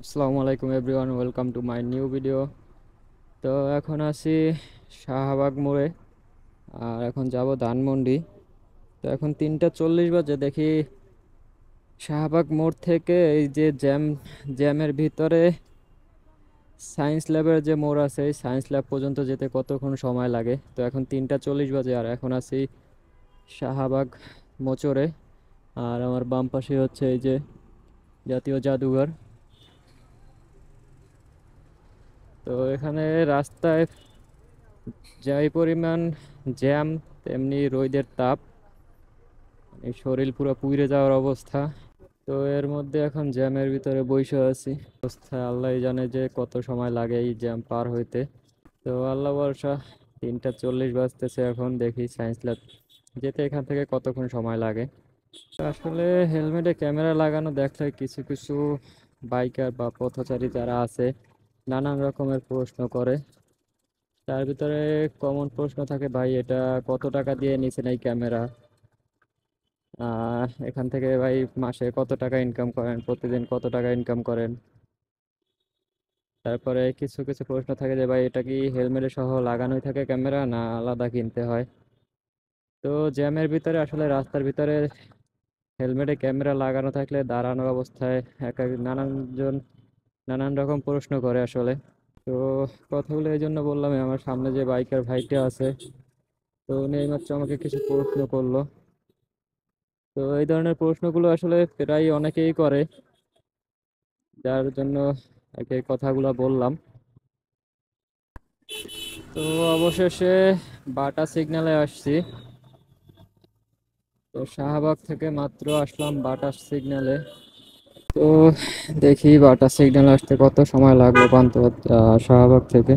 আসসালামু আলাইকুম everyone, welcome to my new video. তো এখন আছি শাহবাগ মোড়ে, আর এখন যাব ধানমন্ডি। তো এখন 3টা 40 বাজে, দেখি শাহবাগ মোড় থেকে এই যে জ্যামের ভিতরে সায়েন্স ল্যাবের যে মোড় আছে, এই সায়েন্স ল্যাব পর্যন্ত যেতে কতক্ষণ সময় লাগে। তো এখন 3টা 40 বাজে, আর এখন আছি শাহবাগ মোচরে। আর আমার বাম পাশে হচ্ছে এই যে জাতীয় জাদুঘর। তো এখানে রাস্তায় যাই পরিমাণ জ্যাম, তেমনি রোদের তাপ, এই শরীর পুরো পুড়ে যাওয়ার অবস্থা। তো এর মধ্যে এখন জ্যামের ভিতরে বসে আছি। অবস্থা আল্লাহ জানে যে কত সময় লাগে এই জ্যাম পার হইতে। তো আল্লাহ ভরসা, 3টা 40 বাজতেছে, এখন দেখি সায়েন্স ল্যাব যেতে এখান থেকে কতক্ষণ সময় লাগে। আসলে হেলমেটে ক্যামেরা লাগানো দেখলে কিছু কিছু বাইকার বা পথচারী যারা আছে নানান রকমের প্রশ্ন করে। তার ভিতরে কমন প্রশ্ন থাকে, ভাই এটা কত টাকা দিয়ে নিছেন এই ক্যামেরা? এখান থেকে ভাই মাসে কত টাকা ইনকাম করেন, প্রতিদিন কত টাকা ইনকাম করেন? তারপরে কিছু কিছু প্রশ্ন থাকে যে ভাই এটা কি হেলমেটের সহ লাগানোই থাকে ক্যামেরা, না আলাদা কিনতে হয়? তো জ্যামের ভিতরে আসলে রাস্তার ভিতরে হেলমেটে ক্যামেরা লাগানো থাকলে দাঁড়ানো অবস্থায় এক এক নানানজন নানান রকম প্রশ্ন করে আসলে। তো কথাগুলো এই জন্য বললাম, আমার সামনে যে বাইকার ভাইটা আছে, তো উনি এইমাত্র আমাকে কিছু প্রশ্ন করলো। তো এই ধরনের প্রশ্নগুলো আসলে প্রায় অনেকেই করে, যার জন্য আর কি এই কথাগুলো বললাম। তো অবশেষে বাটা সিগন্যালে আসছি। তো শাহবাগ থেকে মাত্র আসলাম বাটা সিগন্যালে। তো দেখি বাটা সিগন্যাল আসতে কত সময় লাগবে পান্থপথ শাহবাগ থেকে।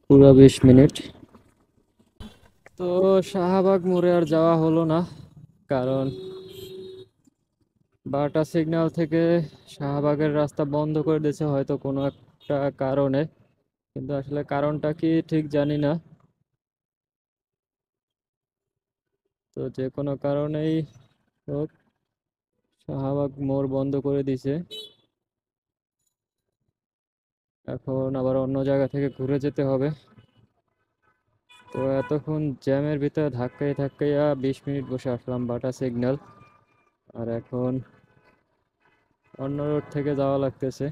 পুরো 20 মিনিট। তো শাহবাগ মোড়ে আর যাওয়া হলো না, কারণ বাটা সিগন্যাল থেকে শাহবাগের রাস্তা বন্ধ করে দিয়েছে হয়তো কোনো একটা কারণে, কিন্তু আসলে কারণটা কি ঠিক জানি না। তো যে কোনো কারণেই হোক, শাহবাগ মোড় বন্ধ করে দিছে। এখন আবার অন্য জায়গা থেকে ঘুরে যেতে হবে। তো এতক্ষণ জ্যামের ভিতরে ধাক্কাই ধাক্কাইয়া 20 মিনিট বসে আসলাম বাটা সিগন্যাল, আর এখন অন্য রোড থেকে যাওয়া লাগতেছে।